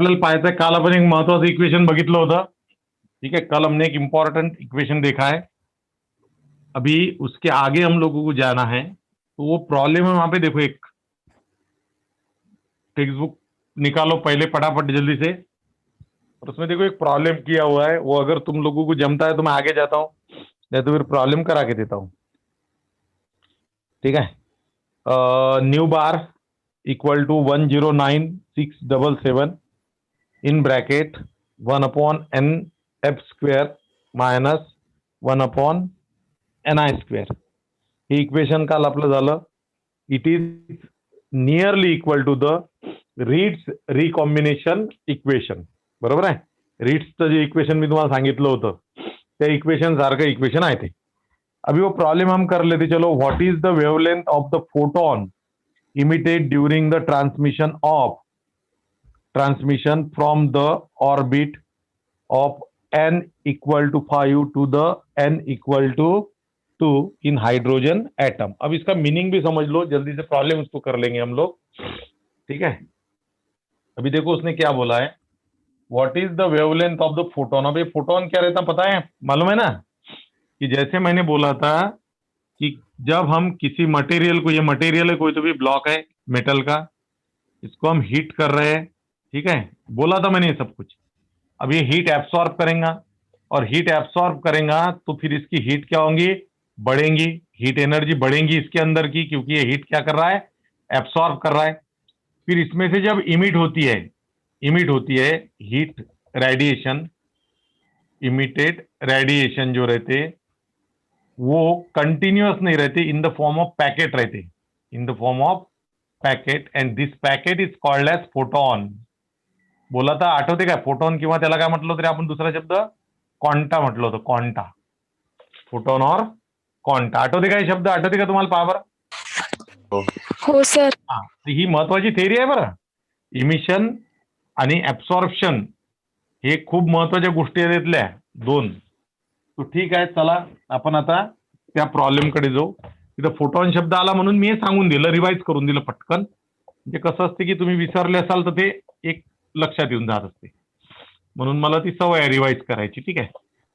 आपल्याला पाहायचं आहे, काल आपण एक महत्वाचं इक्वेशन बघितलं होतं. ठीक है, कल हमने एक इंपॉर्टेंट इक्वेशन देखा है. अभी उसके आगे हम लोगों को जाना है. तो वो प्रॉब्लम है वहां पे, देखो एक टेक्स्ट बुक निकालो पहले फटाफट जल्दी से, और उसमें देखो एक प्रॉब्लम किया हुआ है. वो अगर तुम लोगों को जमता है तो मैं आगे जाता हूँ, नहीं तो फिर प्रॉब्लम करा के देता हूँ. ठीक है. Nu bar equal to 109,677 in bracket 1/n f² minus 1/ni². हे इक्वेशन काल आपलं झालं. It is nearly equal to the Ritz recombination equation. बरोबर आहे. रीड्सचं जे इक्वेशन मी तुम्हाला सांगितलं होतं त्या इक्वेशन सारखं इक्वेशन आहे ते. अभी वो प्रॉब्लम हम कर लेते. चलो, what is the wavelength of the photon emitted during the transmission from the orbit of n equal to 5 to the n equal to 2 in hydrogen atom. अब इसका मीनिंग भी समझ लो जल्दी से, प्रॉब्लम उसको कर लेंगे हम लोग. ठीक है. अभी देखो उसने क्या बोला है, what is the wavelength of the photon. अब ये फोटोन क्या रहता पता है, मालूम है ना, कि जैसे मैंने बोला था कि जब हम किसी मटेरियल को, ये मटेरियल है कोई तो भी ब्लॉक है मेटल का, इसको हम हीट कर रहे हैं. ठीक है, बोला था मैंने ये सब कुछ. अब ये हीट एब्सॉर्ब करेगा, और हीट एब्सॉर्ब करेगा तो फिर इसकी हीट क्या होंगी, बढ़ेंगी. हीट एनर्जी बढ़ेंगी इसके अंदर की, क्योंकि ये हीट क्या कर रहा है, एब्सॉर्ब कर रहा है. फिर इसमें से जब इमिट होती है हीट रेडिएशन, इमिटेड रेडिएशन जो रहते वो कंटिन्यूअस नहीं रहते, in the form of packet रहते, in the form of packet, and this packet is called as photon. बोला था, आठवते काय, फोटॉन किंवा त्याला काय म्हटलं तरी आपण दुसरा शब्द क्वांटा म्हटलं होतं. क्वांटा, फोटॉन और क्वांटा. आठवते काय शब्द, आठवते का तुम्हाला, पहा बरं. हो सर. हा, ही महत्वाची थेअरी आहे बरं. इमिशन आणि ऍब्सॉर्प्शन हे खूप महत्वाच्या गोष्टी आहेत इथल्या दोन. तो ठीक आहे, चला आपण आता त्या प्रॉब्लेमकडे जाऊ. तिथं फोटॉन शब्द आला म्हणून मी हे सांगून दिलं, रिवाइज करून दिलं पटकन. म्हणजे कसं असते की तुम्ही विसरले असाल तर ते एक लक्षात येऊन जात असते, म्हणून मला ती सवय आहे रिवाइज करायची. ठीक है.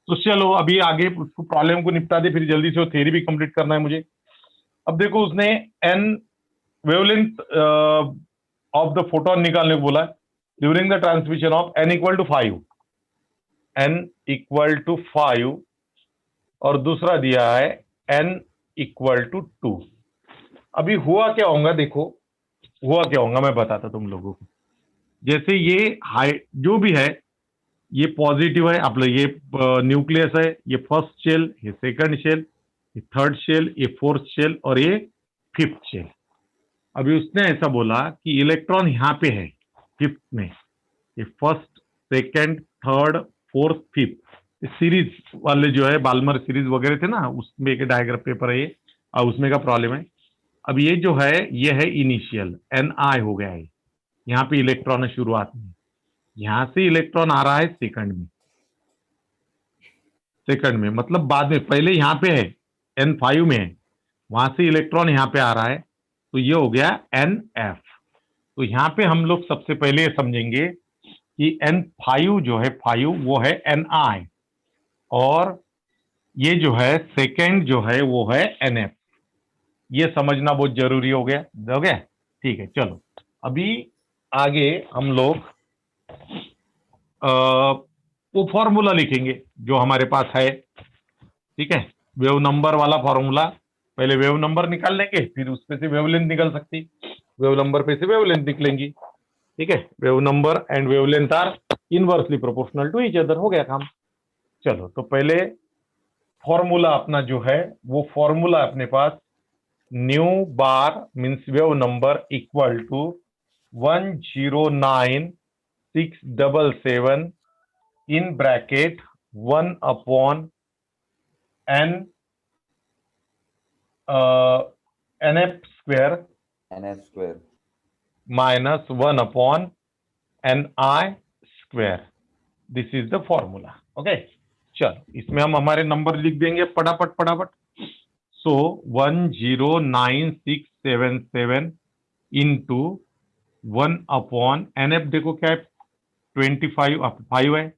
तो चलो अभी आगे प्रॉब्लम को निपटा दे, फिर जल्दी से वो थ्योरी भी कंप्लीट करना है मुझे. अब देखो उसने an wavelength of the photon निकालने को बोला during the transmission of n equal to 5, n equal to 5, और दूसरा दिया है n इक्वल टू 2. अभी हुआ क्या होगा, देखो हुआ क्या होगा मैं बताता तुम लोगों को. जैसे ये हाई जो भी है, ये पॉजिटिव है आपलं, ये न्यूक्लियस है, ये फर्स्ट शेल, ये सेकंड शेल, ये थर्ड शेल, ये फोर्थ शेल, और ये फिफ्थ शेल. अभी उसने ऐसा बोला कि इलेक्ट्रॉन यहाँ पे है फिफ्थ में, ये first second third fourth fifth series वाले जो है बाल्मर सीरीज वगैरह थे ना, उसमें एक डायग्राम पेपर है ये, उसमें का प्रॉब्लम है. अब ये जो है ये है इनिशियल, Ni हो गया है. यहाँ पे इलेक्ट्रॉन है शुरुआत में, यहां से इलेक्ट्रॉन आ रहा है सेकंड में मतलब बाद में, पहले यहाँ पे है N5 में है, वहां से इलेक्ट्रॉन यहाँ पे आ रहा है, तो ये हो गया NF. तो यहाँ पे हम लोग सबसे पहले समझेंगे कि N5 जो है 5 वो है Ni, और ये जो है सेकंड जो है वो है NF. ये समझना बहुत जरूरी हो गया. ठीक है. चलो अभी आगे हम लोग वो फॉर्मूला लिखेंगे जो हमारे पास है. ठीक है, वेव नंबर वाला फॉर्मूला. पहले वेव नंबर निकाल लेंगे, फिर उसपे से वेवलेंथ निकल सकती, वेव नंबर पे से वेवलेंथ निकलेंगी. ठीक है, wave number and wavelength are inversely proportional to each other. हो गया काम. चलो तो पहले फॉर्मूला अपना जो है वो फॉर्मूला अपने पास, nu bar means wave number equal to 109,677 in bracket 1/n nf² minus 1/ni². This is the formula. Okay, चलो इसमें हम हमारे नंबर लिख देंगे फटाफट. सो 109,677 इंटू 1/nf, देखो क्या है 25 5 है,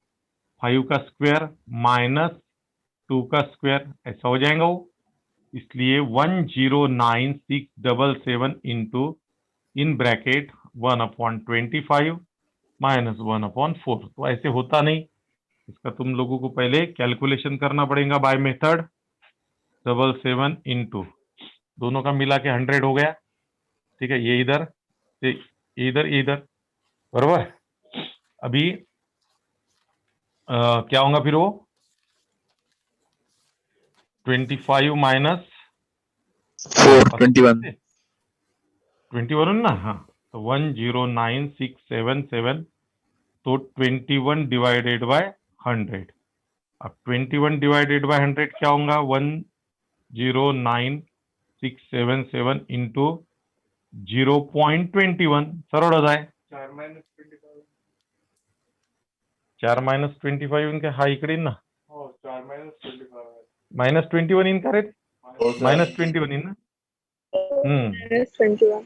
5 का स्क्वायर माइनस 2 का स्क्वायर, ऐसा हो जाएगा वो। इसलिए 109677 इंटू इन ब्रैकेट 1/25 माइनस 1/4। तो ऐसे होता नहीं, इसका तुम लोगों को पहले कैलकुलेशन करना पड़ेगा बाय मेथड। 77 इंटू दोनों का मिला के 100 हो गया, ठीक है। ये इधर, ये इधर, ये इधर, बरोबर। अभी क्या होगा फिर वो 25 माइनस 421 21 ना, हाँ। तो 109677, तो 21 डिवाइडेड बाय 100। अब 21 डिवाइडेड बाय 100 क्या होगा, 109677 इंटू 0.21, सरळ हो जाए। 4-25 इनके हा इकडे येईन ना, -21 इन का रे, -21 इन ना, -21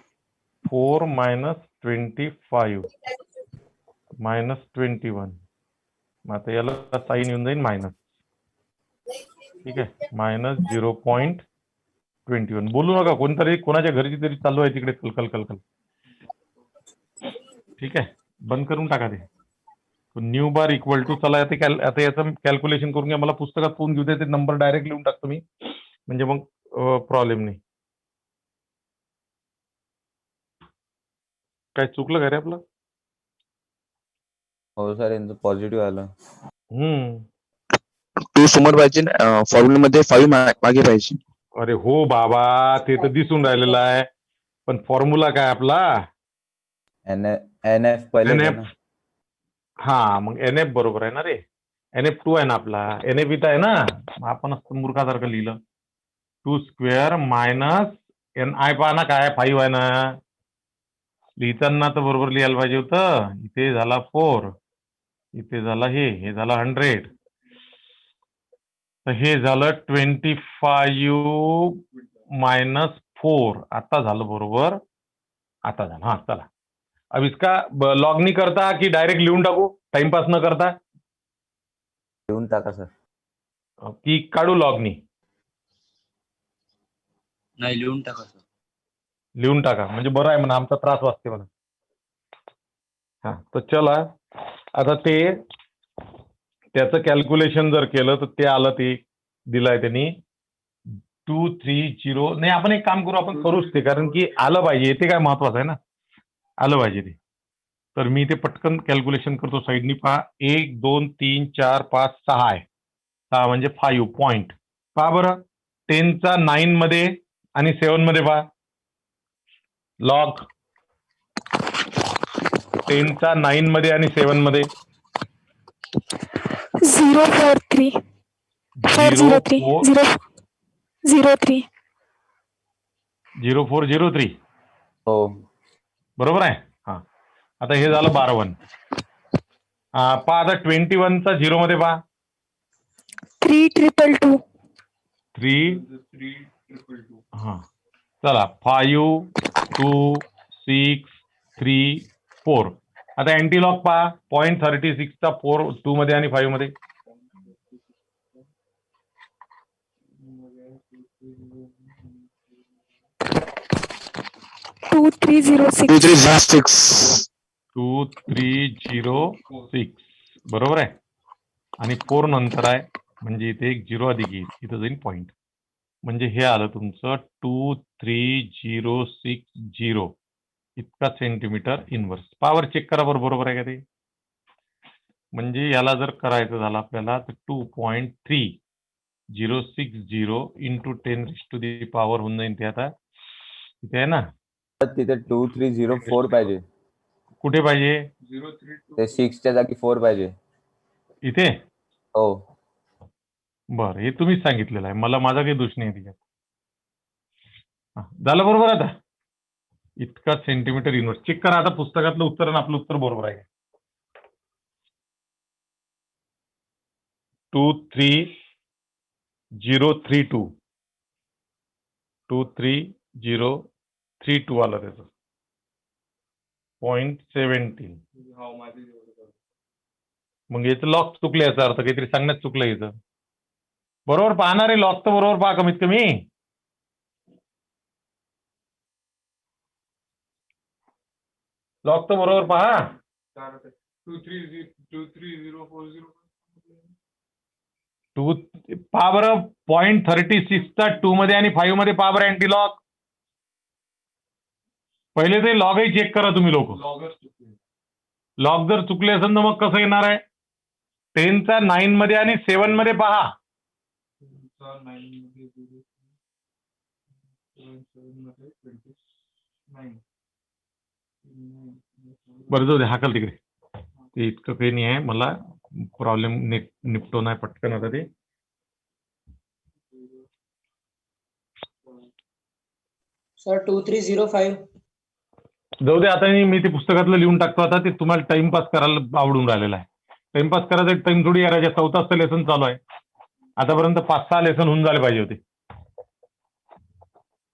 4 -25 -21, मग आता याला साईन येऊन जाईल मायनस, ठीक आहे, -0.21। बोलू नका, कोणतरी कोणाच्या घरची तरी चालू आहे तिकडे कलकल कलकल, ठीक आहे, बंद करून टाका ते। न्यू बार इक्वल टू, चला आता याचं कॅल्क्युलेशन करून घ्या, मला पुस्तकात फोन घेऊ दे, ते नंबर डायरेक्ट लिहून टाकतो मी, म्हणजे मग प्रॉब्लेम नाही। काय चुकलं का रे आपलं? हो सर, यांचं पॉझिटिव्ह आलं. 2 समोर पाहिजे, फॉर्म्युला मध्ये 5 मागे पाहिजे. अरे हो बाबा, ते तर दिसून राहिलेलं आहे, पण फॉर्म्युला काय आपला NF पहिले NF, हा, मग NF बरोबर आहे ना रे, NF2 आहे ना आपला, NF इथं आहे ना, मग आपण मूर्खासारखं लिहिलं 2 स्क्वेअर मायनस NI, पहा ना काय 5 आहे ना, लिहिताना तर बरोबर लिहायला पाहिजे होतं। इथे झाला 4, इथे झाला हे झालं 100, तर हे झालं 25 माइनस 4, आता झालं बरोबर, आता झालं। हा चला, अब इसका लॉग नहीं करता कि डायरेक्ट लिहून टाकू, टाइमपास न करता? लिहून टाका सर। की काढू लॉग नी? नाही, लिहून टाका सर। लिहून टाका म्हणजे बरं आहे म्हणा, आमचा त्रास वाचते म्हणा। हा, तर चला आता ते त्याचं कॅल्क्युलेशन जर केलं तर ते आलं, ते दिलंय त्यांनी 230, नाही आपण एक काम करू, आपण करूच ते, कारण की आलं पाहिजे, ते काय महत्वाचं आहे ना, आलं पाहिजे ते। तर मी ते पटकन कॅल्क्युलेशन करतो, साईडनी पहा, 1 2 3 4 5 6 आहे, 6 म्हणजे 5 पॉईंट, पहा बरं 10 चा 9 मध्ये आणि 7 मध्ये पहा, लॉग 10 चा 9 मध्ये आणि 7 मध्ये 043 403 003 0403, हो बरोबर आहे। हा, आता हे झालं 12 पहा, आता 21 चा 0 मध्ये पहा, 3222 3 हा, चला 5 2 6 3 4, आता अँटीलॉग पहा, 0.36 चा 4 2 मध्ये आणि 5 मध्ये, 2306 2306 2306, बरोबर आहे, आणि 4 नंतर आहे, म्हणजे इथे एक 0 अधिक येईल, इथं जाईल पॉईंट, म्हणजे हे आलं तुमचं 23060 इतका सेंटीमीटर इनवर्स। पॉवर चेक करा बरोबर आहे का ते, म्हणजे याला जर करायचं झालं आपल्याला तर 2.3060 इंटू 10⁻⁴ होऊन जाईल ते, आता इथे आहे ना, तिथे 2304 पाहिजे, कुठे पाहिजे, ते 6च्या जागी 4 पाहिजे इथे। हो बरं, हे तुम्हीच सांगितलेलं आहे, मला माझा काही दोष नाही त्याच्यात। झालं बरोबर, आता इतका सेंटीमीटर इनवर्स चेक करा, आता पुस्तकातलं उत्तर आणि आपलं उत्तर बरोबर आहे, 23032 आलं त्याचं 0.17। मग याचं लॉक चुकले, याचा अर्थ काहीतरी सांगण्यात चुकलं याचं. बरोबर पाहणार आहे, लॉक तर बरोबर पहा कमीत कमी. लॉक तर बरोबर पहा. 2 पहा बरं, 0.36चा 2 मध्ये आणि 5 मध्ये पहा बरं अँटी लॉक. पहिले ते लॉगही चेक करा तुम्ही लोक. लॉग जर चुकले असेल तर मग कसं येणार आहे? 10चा 9 मध्ये आणि 7 मध्ये पहा. बरं जाऊ दे, हाकल तिकडे. ते इतकं काही नाही आहे, मला प्रॉब्लेम निपटवून आहे पटकन आता ते. सर 2305. जाऊ दे आता, मी ते पुस्तकातलं लिहून टाकतो आता. ते तुम्हाला टाइमपास करायला आवडून राहिलेला आहे. टाइमपास करायचा टाइम थोडी आहे, 14th लेसन चालू आहे. आतापर्यंत 5-6 लेसन होऊन झाले पाहिजे होते.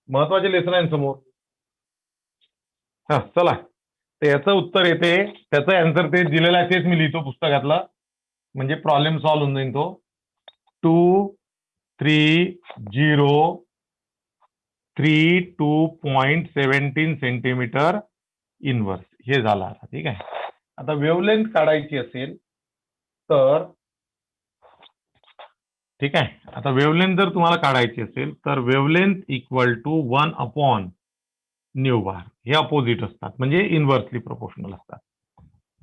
महत्वाचे लेसन आहे समोर. हा चला, तर याचं उत्तर येते, त्याचं आन्सर ते दिलेलं आहे, तेच मी लिहितो पुस्तकातलं, म्हणजे प्रॉब्लेम सॉल्व्ह होऊन जाईल तो. 23032.17 सेंटीमीटर इनवर्स हे झालं आता. ठीक आहे. आता वेव्हलेंथ काढायची असेल तर, ठीक आहे, आता वेव्हलेंथ जर तुम्हाला काढायची असेल तर वेव्हलेंथ इक्वल टू 1/न्यू बार. हे अपोजिट असतात, म्हणजे इनव्हर्सली प्रोपोर्शनल असतात.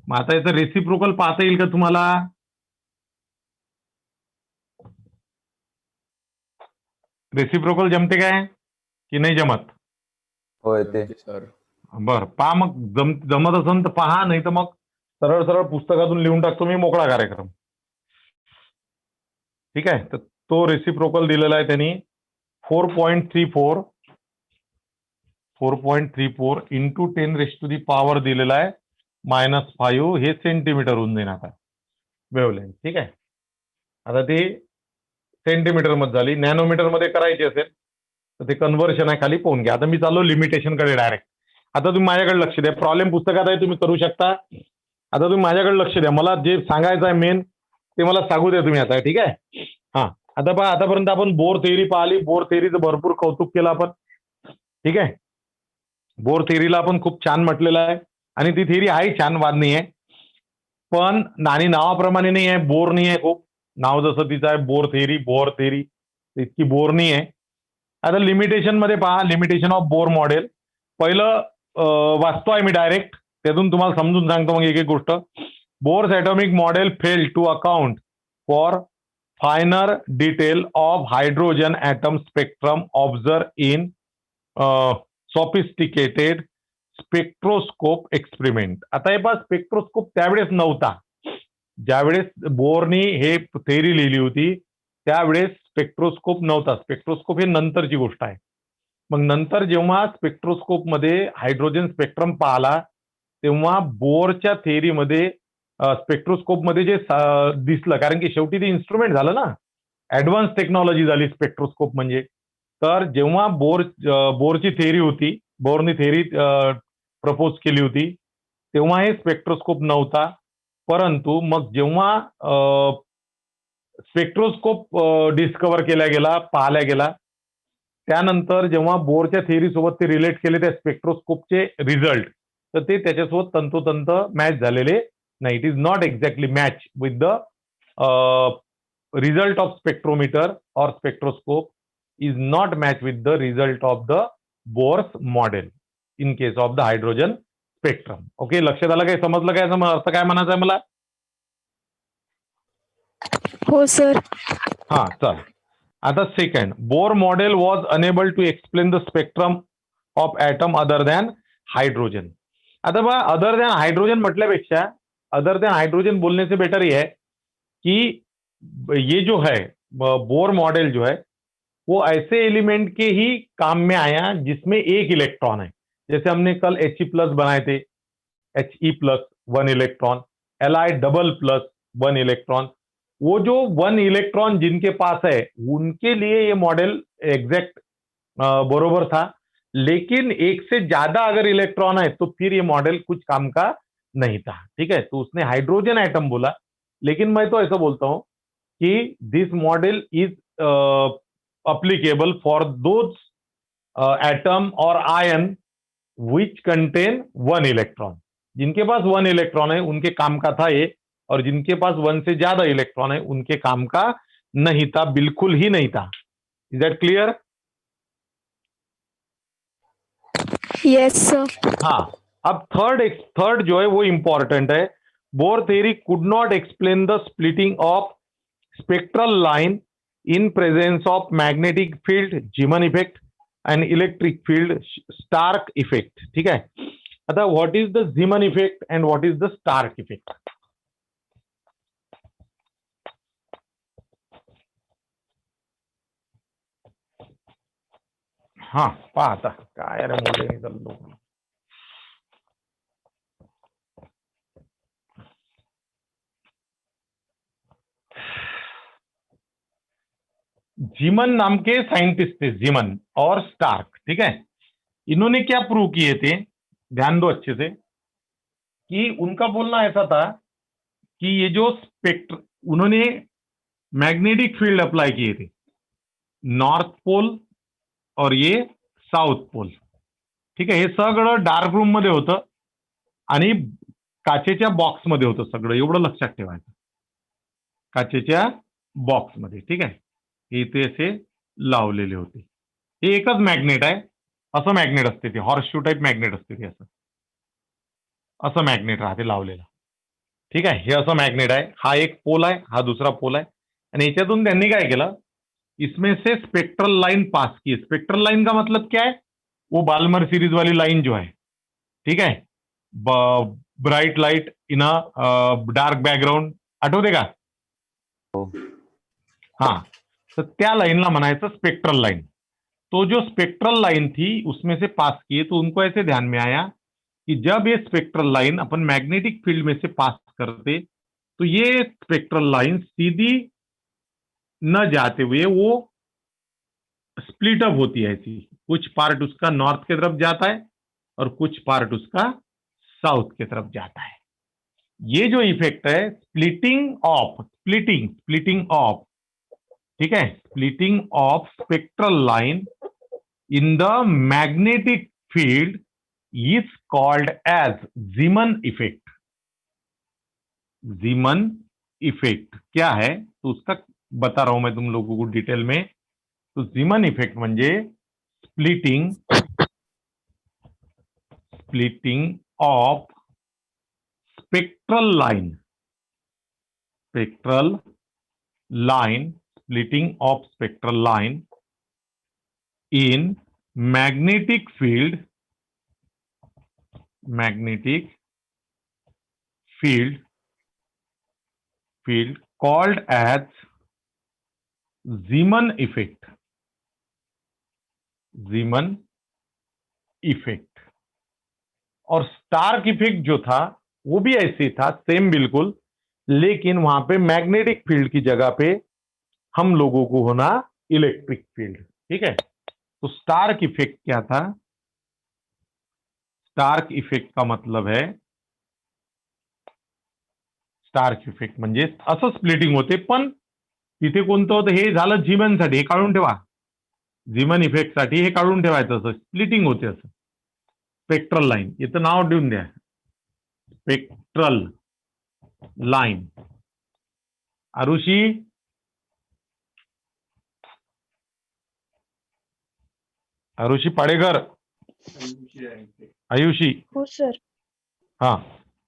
मग आता याचं रेसिप्रोकल पाहता येईल का तुम्हाला? रेसिप्रोकल जमते काय की नाही जमत? हो येते. बर पहा, मग जमत असेल तर पहा, नाही तर मग सरळ सरळ पुस्तकातून लिहून टाकतो मी, मोकळा कार्यक्रम. ठीक आहे. तर तो रेसिप्रोकल दिलेला आहे त्यांनी 4.34 इंटू 10⁻⁴ दिलेला आहे -5. हे सेंटीमीटर होऊन जाईल आता वेव्हलेंथ. ठीक आहे. आता ती सेंटीमीटर मध्ये झाली. नॅनोमीटर मध्ये करायची असेल तर ते कन्व्हर्शन आहे, खाली पाहून घ्या. आता मी चाललो लिमिटेशन कडे डायरेक्ट. आता तुम्ही माझ्याकडे लक्ष द्या. प्रॉब्लेम पुस्तकात आहे, तुम्ही करू शकता. आता तुम्ही माझ्याकडे लक्ष द्या. मला जे सांगायचं आहे मेन ते मला सांगू द्या तुम्ही आता. ठीक आहे. हा, आता पहा, आतापर्यंत आपण बोर थेअरी पाहिली. बोर थेअरीचं भरपूर कौतुक केलं आपण. ठीक आहे. बोर थेअरीला आपण खूप छान म्हटलेलं आहे, आणि ती थेअरी आहे छान, वाद नाही आहे. पण आणि नावाप्रमाणे नाही आहे, बोर नाही आहे खूप. नाव जसं तिचं आहे बोर थेअरी, इतकी बोर नाही आहे. आता लिमिटेशन मध्ये पहा, लिमिटेशन ऑफ बोर मॉडेल. पहिलं वाचतो आहे मी डायरेक्ट, त्यातून तुम्हाला समजून सांगतो मग एक एक गोष्ट. Bohr's atomic model fail to account for finer detail of hydrogen atom spectrum observe in sophisticated spectroscope experiment. आता हे पहा, स्पेक्ट्रोस्कोप त्यावेळेस नव्हता. ज्यावेळेस बोरनी हे थेअरी लिहिली होती त्यावेळेस स्पेक्ट्रोस्कोप नव्हता. स्पेक्ट्रोस्कोप हे नंतरची गोष्ट आहे. मग नंतर जेव्हा स्पेक्ट्रोस्कोप मध्ये हायड्रोजन स्पेक्ट्रम पाहिला, तेव्हा बोरच्या थेअरीमध्ये स्पेक्ट्रोस्कोप मध्ये जे दिसलं, कारण की शेवटी ते इन्स्ट्रुमेंट झालं ना, ऍडव्हान्स टेक्नॉलॉजी झाली स्पेक्ट्रोस्कोप म्हणजे. तर जेव्हा बोरची थेअरी होती, बोरनी थेअरी प्रपोज केली होती, तेव्हा हे स्पेक्ट्रोस्कोप नव्हता. परंतु मग जेव्हा स्पेक्ट्रोस्कोप डिस्कवर केला गेला, पाहिला गेला, त्यानंतर जेव्हा बोरच्या थेअरी सोबत ते रिलेट केले त्या स्पेक्ट्रोस्कोपचे रिझल्ट, तर ते त्याच्यासोबत तंतोतंत मॅच झालेले नाही. It is not exactly match with the result of spectrometer और spectroscope is not match with the result of the Bohr's model in case of the hydrogen spectrum. Okay, लक्षात आलं काय? समजलं काय? अर्थ काय म्हणायचं आहे मला? हो सर. हा, चल. आता second, Bohr model was unable to explain the spectrum of atom other than hydrogen. आता बघा, अदर दॅन हायड्रोजन म्हटल्यापेक्षा अदर दॅन हाइड्रोजन बोलने से बेटर ये है कि ये जो है बोर मॉडल जो है वो ऐसे एलिमेंट के ही काम में आया जिसमें एक इलेक्ट्रॉन है. जैसे हमने कल He+ बनाए थे, He+ 1 इलेक्ट्रॉन, Li++ 1 इलेक्ट्रॉन. वो जो 1 इलेक्ट्रॉन जिनके पास है उनके लिए ये मॉडल एग्जैक्ट बरोबर था. लेकिन एक से ज्यादा अगर इलेक्ट्रॉन है तो फिर ये मॉडल कुछ काम का नहीं था. ठीक है, तो उसने हाइड्रोजन एटम बोला लेकिन मैं तो ऐसा बोलता हूं कि this model is applicable for those atom और आयन विच कंटेन 1 इलेक्ट्रॉन। जिनके पास 1 इलेक्ट्रॉन है उनके काम का था ये, और जिनके पास 1 से ज्यादा इलेक्ट्रॉन है उनके काम का नहीं था, बिल्कुल ही नहीं था। Is that clear? Yes, sir. हाँ, अब थर्ड जो है वो इंपॉर्टेंट है। Bohr theory could not explain the splitting of spectral line in presence of magnetic field Zeeman effect and electric field Stark effect. ठीक है, अतः what is the Zeeman effect and what is the Stark effect? हाँ पहा आता काय रे मुले चाललो. जीमन नाम के साइंटिस्ट थे, जीमन और स्टार्क। ठीक है, इन्होंने क्या प्रूव किए थे, ध्यान दो अच्छे से, कि उनका बोलना ऐसा था कि ये जो स्पेक्ट्र, उन्होंने मैग्नेटिक फील्ड अप्लाई किए थे नॉर्थ पोल और ये साउथ पोल. ठीक आहे, हे सगळं डार्क रूम मध्ये होतं आणि काचेच्या बॉक्समध्ये होतं सगळं, एवढं लक्षात ठेवायचं, काचेच्या बॉक्समध्ये. ठीक आहे, हे इथे असे लावलेले होते. हे एकच मॅग्नेट आहे, असं मॅग्नेट असते ते, हॉर्स शू टाईप मॅग्नेट असते ते, असं मॅग्नेट राहते लावलेलं. ठीक आहे, हे असं मॅग्नेट आहे, हा एक पोल आहे, हा दुसरा पोल आहे, आणि याच्यातून त्यांनी काय केलं, इसमें से स्पेक्ट्रल लाइन पास की. स्पेक्ट्रल लाइन का मतलब क्या है, वो बाल्मर सीरीज वाली लाइन जो है, ठीक है, bright light in a dark background, आठवते का? हाँ, तो त्या लाइनला म्हणायचं स्पेक्ट्रल लाइन. तो जो स्पेक्ट्रल लाइन थी उसमें से पास किए, तो उनको ऐसे ध्यान में आया कि जब ये स्पेक्ट्रल लाइन अपन मैग्नेटिक फील्ड में से पास करते तो ये स्पेक्ट्रल लाइन सीधी न जाते हुए वो स्प्लिट अप होती है ऐसी, कुछ पार्ट उसका नॉर्थ की तरफ जाता है और कुछ पार्ट उसका साउथ की तरफ जाता है. ये जो इफेक्ट है स्प्लिटिंग ऑफ, ठीक है, splitting of spectral line in the magnetic field is called as Zeeman effect. Zeeman effect क्या है तो उसका बता रहा हूं मैं तुम लोगों को डिटेल में. तो जीमन इफेक्ट म्हणजे splitting of spectral line, splitting of spectral line in magnetic field called as जीमन effect. और स्टार्क इफेक्ट जो था वो भी ऐसे ही था, सेम बिल्कुल, लेकिन वहां पे मैग्नेटिक फील्ड की जगह पे हम लोगों को होना इलेक्ट्रिक फील्ड. ठीक है, तो स्टार्क इफेक्ट क्या था? स्टार्क इफेक्ट का मतलब है, स्टार्क इफेक्ट म्हणजे असं स्प्लिटिंग होते, पण तिथे कोणतं होतं, हे झालं जीमन साठी, हे काढून ठेवा, जीमन इफेक्ट साठी हे काढून ठेवायचं, असं स्प्लिटिंग होते असं. स्पेक्ट्रल लाइन, इथं नाव देऊन द्या, स्पेक्ट्रल लाइन. आरुषी पाडेकर, आयुषी, हो सर. हा,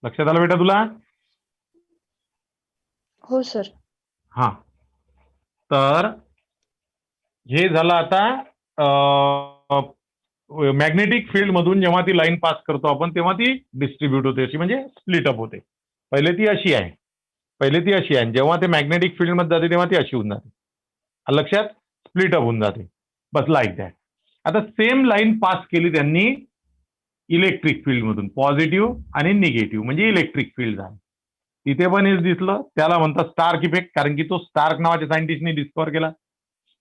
लक्षात आलं बेटा तुला? हो सर. हा, तर हे झालं आता मॅग्नेटिक फील्ड मधून जेव्हा ती लाईन पास करतो आपण तेव्हा ती डिस्ट्रीब्यूट होते, अशी म्हणजे स्प्लिट अप होते. पहिले ती अशी आहे, जेव्हा ते मॅग्नेटिक फील्ड मध्ये जाते तेव्हा ती अशी होऊन जाते, लक्षात, स्प्लिट अप होऊन जाते, बस लाईक दॅट. आता सेम लाईन पास केली त्यांनी इलेक्ट्रिक फील्ड मधून, पॉझिटिव्ह आणि निगेटिव्ह, म्हणजे इलेक्ट्रिक फील्ड झालं. तिथे पण हेच दिसलं, त्याला म्हणतात स्टार्क इफेक्ट, कारण की तो स्टार्क नावाच्या सायंटिस्टने डिस्कव्हर केला,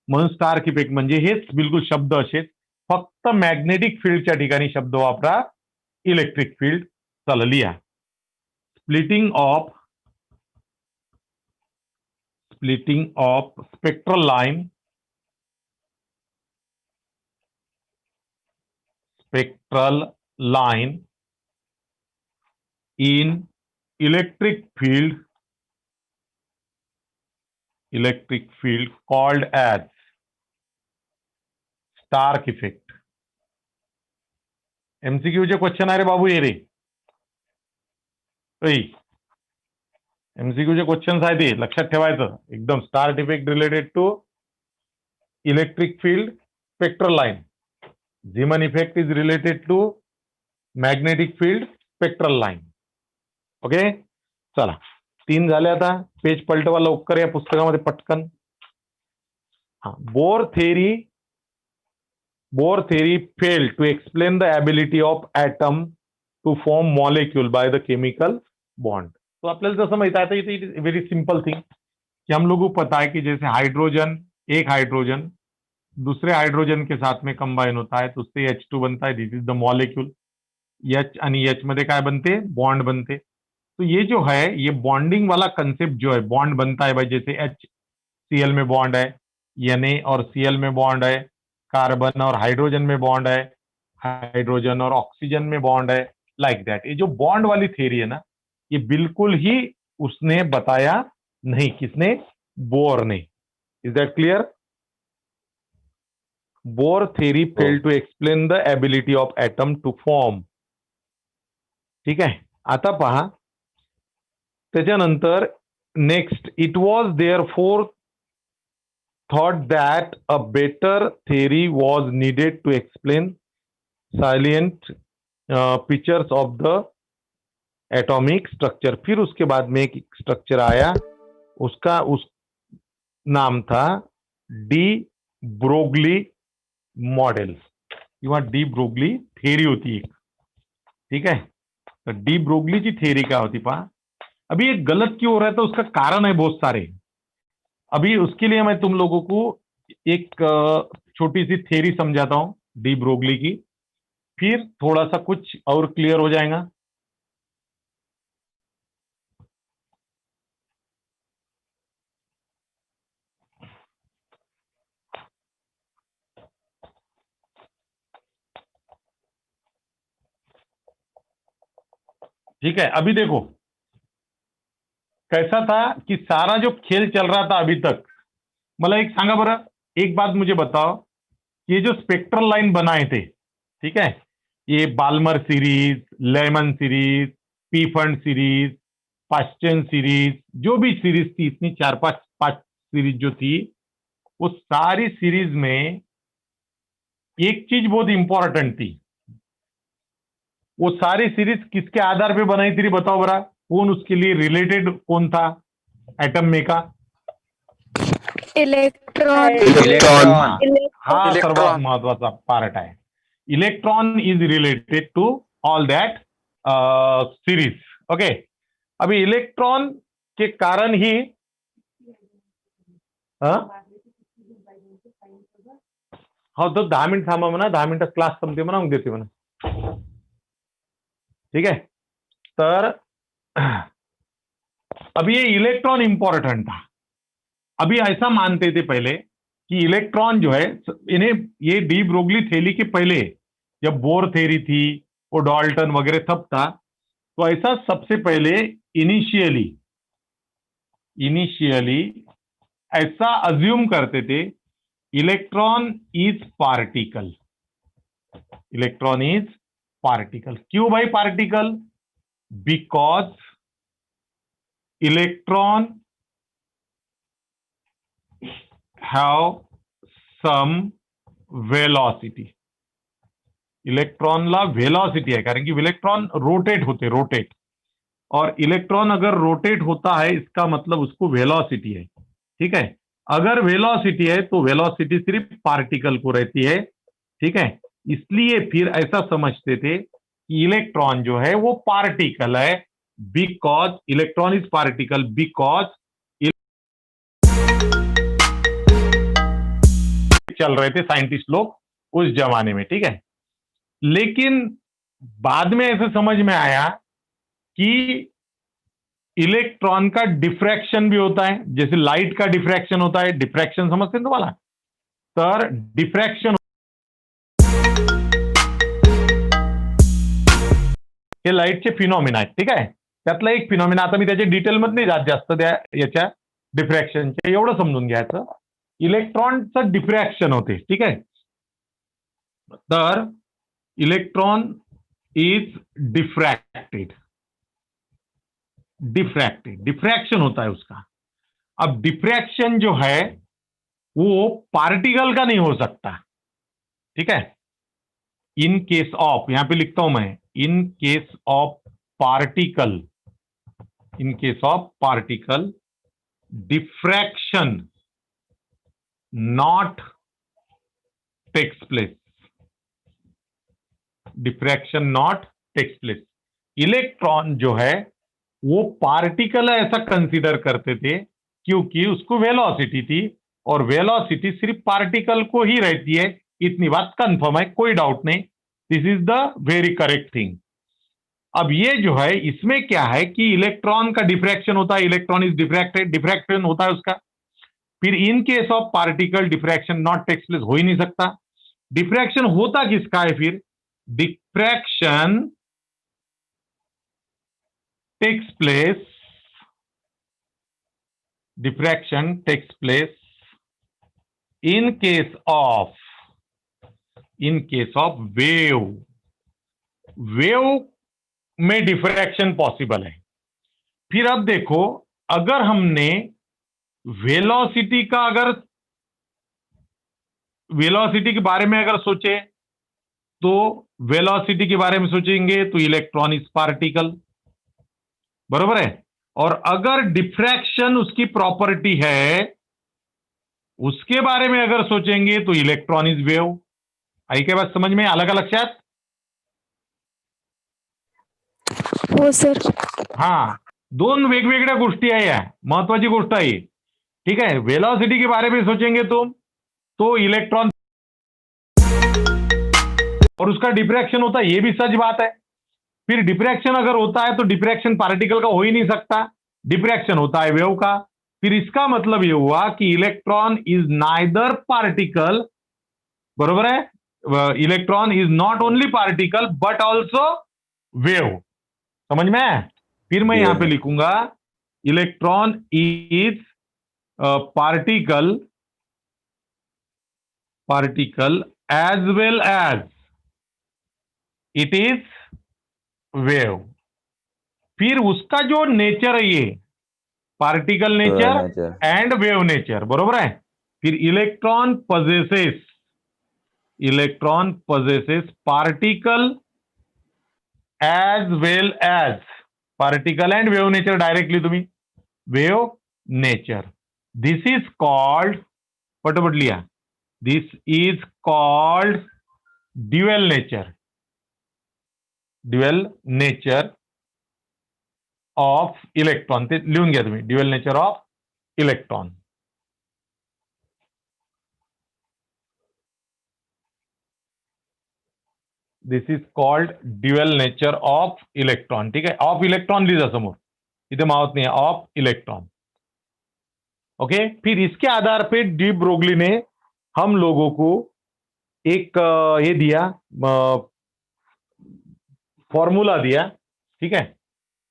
म्हणून स्टार्क इफेक्ट. म्हणजे हेच बिलकुल शब्द असेच, फक्त मॅग्नेटिक फील्डच्या ठिकाणी शब्द वापरा इलेक्ट्रिक फील्ड. चला लिहा, splitting of splitting of spectral line, in electric field called as Stark effect. MCQ चे क्वेश्चन आहे रे बाबू ये रे. MCQ चे क्वेश्चन आहे ते लक्षात ठेवायचं एकदम. Stark effect related to electric field spectral line. Zeeman effect is related to magnetic field spectral line. Okay चला 3 झाले. आता पेज पलटवा लवकर या पुस्तकामध्ये पटकन. हा bore theory failed to explain the ability of atom to form molecule by the chemical bond. तो आपल्याला जसं माहित आहे it is very simple thing कि हम लोगों को पता है कि जैसे एक हाइड्रोजन दूसरे हाइड्रोजन के साथ में कंबाइन होता है तो उससे H2 बनता है. This is the molecule. H आणि H मध्ये काय बनते? बॉन्ड बनते. तो ये जो है ये बॉन्डिंग वाला कंसेप्ट जो है बॉन्ड बनता है भाई. जैसे HCl में बॉन्ड है, Na और Cl में बॉन्ड है, कार्बन और हाइड्रोजन में बॉन्ड है, हाइड्रोजन और ऑक्सीजन में बॉन्ड है, लाइक दैट. ये जो बॉन्ड वाली थ्योरी है ना ये बिल्कुल ही उसने बताया नहीं. किसने? बोर ने. Is that clear? Bohr theory failed to explain the ability of atom to form. ठीक आहे. आता पहा त्याच्यानंतर next it was therefore thought that a better theory was needed to explain salient features of the atomic structure. फिर उसके बाद में एक स्ट्रक्चर आया उस नाम था डी ब्रोगली मॉडल किंवा डी ब्रोगली थेरी होती एक. ठीक है. तो डी ब्रोगली की थेरी क्या होती पहा. अभी ये गलत क्यों हो रहा है तो उसका कारण है बहुत सारे. अभी उसके लिए मैं तुम लोगों को एक छोटी सी थ्योरी समझाता हूं डी ब्रोगली की. फिर थोड़ा सा कुछ और क्लियर हो जाएगा. ठीक है. अभी देखो कैसा था कि सारा जो खेल चल रहा था अभी तक. मतलब एक सांगा बरं. एक बात मुझे बताओ. ये जो स्पेक्ट्रल लाइन बनाए थे ठीक है ये Balmer series, Lyman series, Pfund series, Paschen series जो भी सीरीज थी इतनी 4-5 सीरीज जो थी वो सारी सीरीज में एक चीज बहुत इंपॉर्टेंट थी. वो सारी सीरीज किसके आधार पे बनाई थी बताओ बरा. कौन उसके लिए रिलेटेड कौन था एटम में का? इलेक्ट्रॉन. हा सर्वात महत्वाचा पार्ट आहे. Electron is related to all that series. Okay. अभी इलेक्ट्रॉन के कारण ही हो तो 10 मिनिट थांबा म्हणा. 10 मिनिटात क्लास संपते म्हणा मग देते म्हणा. ठीक है. तर अभी ये इलेक्ट्रॉन इंपॉर्टेंट था. अभी ऐसा मानते थे पहले कि इलेक्ट्रॉन जो है इन्हें ये डी ब्रोगली थ्योरी के पहले जब बोर थ्योरी थी वो डाल्टन वगैरह सब था तो ऐसा सबसे पहले इनिशियली ऐसा अज्यूम करते थे electron is particle. Electron is particle. क्यों भाई particle? Because electron have some velocity. इलेक्ट्रॉनला वेलोसिटी आहे कारण की इलेक्ट्रॉन रोटेट होते. रोटेट और इलेक्ट्रॉन अगर रोटेट होता है इसका मतलब उसको वेलोसिटी है. ठीक है. अगर वेलोसिटी है तो वेलोसिटी सिर्फ पार्टिकल को रहती है. ठीक है. इसलिए फिर ऐसा समझते थे कि इलेक्ट्रॉन जो है वो पार्टिकल है. Because electron is particle because चल रहे थे साइंटिस्ट लोग उस जमाने में. ठीक है. लेकिन बाद में ऐसे समझ में आया कि इलेक्ट्रॉन का डिफ्रैक्शन भी होता है, जैसे लाइट का डिफ्रैक्शन होता है. डिफ्रैक्शन समजते हैं तुम्हाला? तर डिफ्रॅक्शन हे लाईटचे फिनॉमिना आहेत. ठीक आहे, त्यातला एक फिनॉमिना, आता मी त्याच्या डिटेलमध्ये नाही जात जास्त, त्या याच्या डिफ्रॅक्शनचे एवढं समजून घ्यायचं. इलेक्ट्रॉनचं डिफ्रॅक्शन होते. ठीक आहे, तर इलेक्ट्रॉन इज डिफ्रैक्टेड. डिफ्रैक्शन होता है उसका. अब डिफ्रैक्शन जो है वो पार्टिकल का नहीं हो सकता. ठीक है, इन केस ऑफ, यहां पे लिखता हूं मैं, in case of particle, diffraction not takes place. Diffraction not takes place. Electron जो है वो पार्टिकल ऐसा कंसीडर करते थे क्योंकि उसको वेलोसिटी थी, और वेलोसिटी सिर्फ पार्टिकल को ही रहती है. इतनी बात कंफर्म है, कोई डाउट नहीं. This is the very correct thing. अब ये जो है, इसमें क्या है कि इलेक्ट्रॉन का डिफ्रैक्शन होता है, इलेक्ट्रॉन इज डिफ्रैक्टेड, डिफ्रैक्शन होता है उसका. फिर in case of particle diffraction not takes place, हो ही नहीं सकता. डिफ्रैक्शन होता किसका है फिर? Diffraction takes place in case of wave में डिफ्रैक्शन पॉसिबल है. फिर अब देखो, अगर हमने वेलोसिटी के बारे में अगर सोचे, तो वेलोसिटी के बारे में सोचेंगे तो इलेक्ट्रॉन इज पार्टिकल, बरोबर है. और अगर डिफ्रैक्शन उसकी प्रॉपर्टी है, उसके बारे में अगर सोचेंगे तो इलेक्ट्रॉन इज वेव. आई क्या बात समझ में? अलग अलग लक्षात? हो सर. हा, दोन वेगवेगळ्या गोष्टी आहे, या महत्वाची गोष्ट आहे. ठीक है, वेलोसिटी के बारे में सोचेंगे तुम तो इलेक्ट्रॉन, और उसका डिफ्रैक्शन होता है, ये भी सच बात है. फिर डिफ्रैक्शन अगर होता है तो डिफ्रैक्शन पार्टिकल का हो ही नहीं सकता, डिफ्रैक्शन होता है वेव का. फिर इसका मतलब ये हुआ कि इलेक्ट्रॉन इज नाइदर पार्टिकल, बरोबर है. Electron is not only particle but also wave. समझ में? फिर मैं यहां पे लिखूंगा electron is particle as well as it is wave. फिर उसका जो नेचर है, ये particle nature and wave nature, बरोबर है. फिर electron possesses particle as well as particle and wave nature. Directly तुम्ही wave nature. This is called, पटपट लिया, this is called dual nature of electron. ते लिहून घ्या तुम्ही, dual nature of electron. This is called dual nature of electron. ठीक है, of electron लिहिजा समोर, इथे मावत नहीं है, ऑफ इलेक्ट्रॉन. ओके. फिर इसके आधार पे डी ब्रोगली ने हम लोगों को एक ये दिया, फॉर्मूला दिया. ठीक है,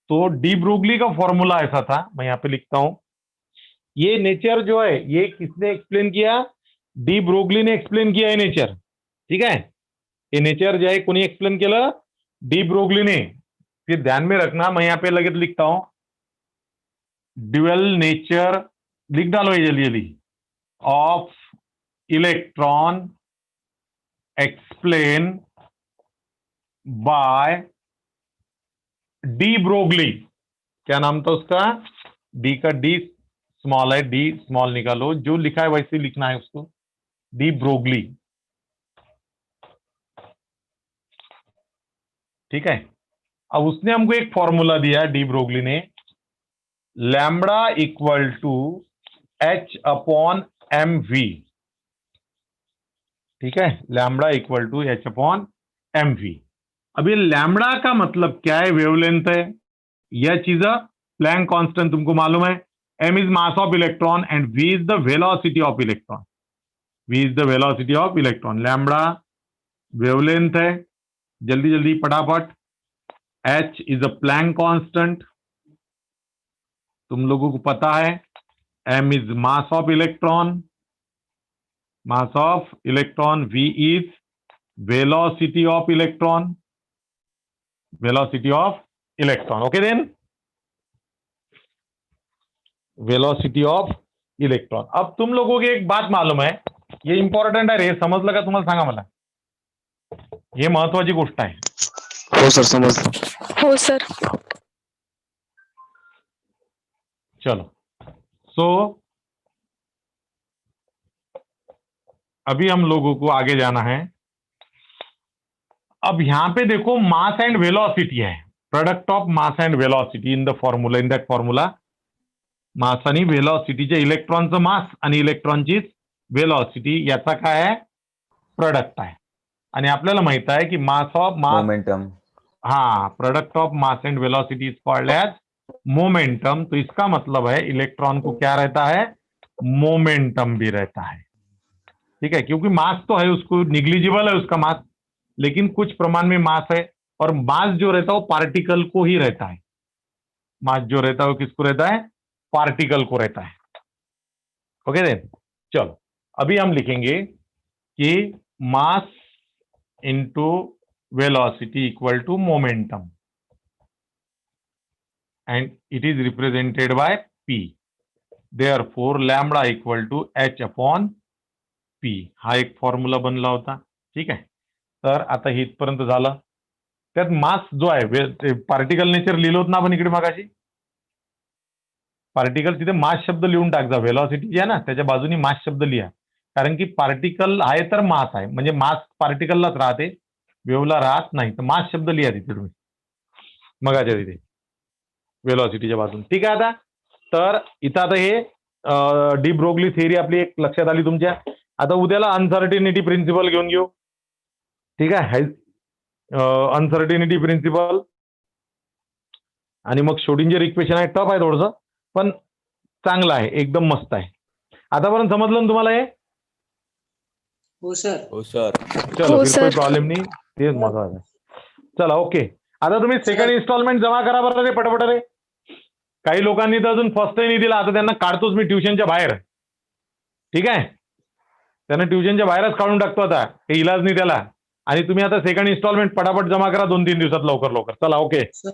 तो डी ब्रोगली का फॉर्मूला ऐसा था, मैं यहां पे लिखता हूं. ये नेचर जो है, ये किसने एक्सप्लेन किया? डी ब्रोगली ने एक्सप्लेन किया है नेचर. ठीक है, ये नेचर जो है कोणी एक्सप्लेन केलं? डी ब्रोगली ने. फिर ध्यान में रखना, मैं यहां पे लगेच लिखता हूं ड्युअल नेचर, लिख डालो ये जल्दी of electron explain by de Broglie. क्या नाम था उसका? डी का डी स्मॉल है, डी स्मॉल निकालो, जो लिखा है वैसे लिखना है उसको, डी ब्रोगली. ठीक है, अब उसने हमको एक फॉर्मूला दिया डी ब्रोगली ने, lambda equal to h upon m v. ठीक है, lambda equal to h upon m v. अब ये लैम्बडा का मतलब क्या है? वेवलेंथ है. यह चीज प्लैंक कांस्टेंट तुमको मालूम है, m is mass of electron and v is the velocity of electron, v is the velocity of electron, lambda wavelength है, जल्दी जल्दी फटाफट, h is a Planck constant, तुम लोगों को पता है, m is mass of electron, v is velocity of electron, okay then, velocity of electron. अब तुम लोगों की एक बात मालूम है, ये इंपॉर्टंट आहे रे, समजलं का तुम्हाला? सांगा मला, हे महत्वाची गोष्ट आहे. हो सर समजलं. हो सर. चलो, सो अभी हम लोगों को आगे जाना है. अब यहां पे देखो मास एंड वेलोसिटी है, product of mass and velocity in the formula, in that formula mass आणि वेलोसिटीचे, इलेक्ट्रॉनचं मास आणि इलेक्ट्रॉनची वेलोसिटी याचा काय आहे, प्रोडक्ट आहे. आणि आपल्याला माहित आहे की मास ऑफ मोमेंटम, हाँ, product of mass and velocity is called as momentum. तो इसका मतलब है इलेक्ट्रॉन को क्या रहता है, मोमेंटम भी रहता है. ठीक है, क्योंकि मास तो है, उसको निग्लिजिबल है उसका मास, लेकिन कुछ प्रमाण में मास है, और मास जो रहता है वो पार्टिकल को ही रहता है. मास जो रहता है वो किसको रहता है, पार्टिकल को रहता है. ओके देन, चलो अभी हम लिखेंगे कि mass into velocity equal to momentum, and it is represented by P. Therefore lambda equal to h upon P. हा एक फॉर्म्युला बनला होता. ठीक आहे, तर आता हे इथपर्यंत झालं. त्यात मास जो आहे, पार्टिकल नेचर लिहिलं होतं ना आपण इकडे मागाशी, पार्टिकल तिथे मास शब्द लिहून टाकजा, वेलॉसिटी जी आहे ना त्याच्या बाजूनी मास शब्द लिहा, कारण की पार्टिकल आहे तर मास आहे, म्हणजे मास पार्टिकललाच राहते, वेवला राहत नाही. तर मास शब्द लिहा तिथे तुम्ही मगाच्या तिथे वेलॉसिटीच्या बाजून. ठीक आहे, आता तर इथं आता हे डी ब्रोगली थिअरी आपली एक लक्षात आली तुमच्या. आता उद्याला अनसर्टिनिटी प्रिन्सिपल घेऊन घेऊ. ठीक आहे, अनसर्टिनिटी प्रिन्सिपल, आणि मग श्रोडिंगर इक्वेशन आहे, टफ आहे थोडंसं पण चांगलं आहे, एकदम मस्त आहे. आतापर्यंत समजलं ना तुम्हाला हे? हो सर. हो सर. चलो हो फिर सर. कोई प्रॉब्लेम नहीं, तेज महत्वाचं आहे. चला ओके, आता तुम्ही सेकंड इन्स्टॉलमेंट जमा करा बरं रे, पटपट रे. काही लोकांनी तर अजून फर्स्टही नाही दिला, आता त्यांना काढतोच मी ट्युशनच्या बाहेर. ठीक आहे, त्यांना ट्युशनच्या बाहेरच काढून टाकतो आता, काही इलाज नाही त्याला. आणि तुम्ही आता सेकंड इन्स्टॉलमेंट पटापट जमा करा 2-3 दिवसात, लवकर लवकर. चला ओके. सर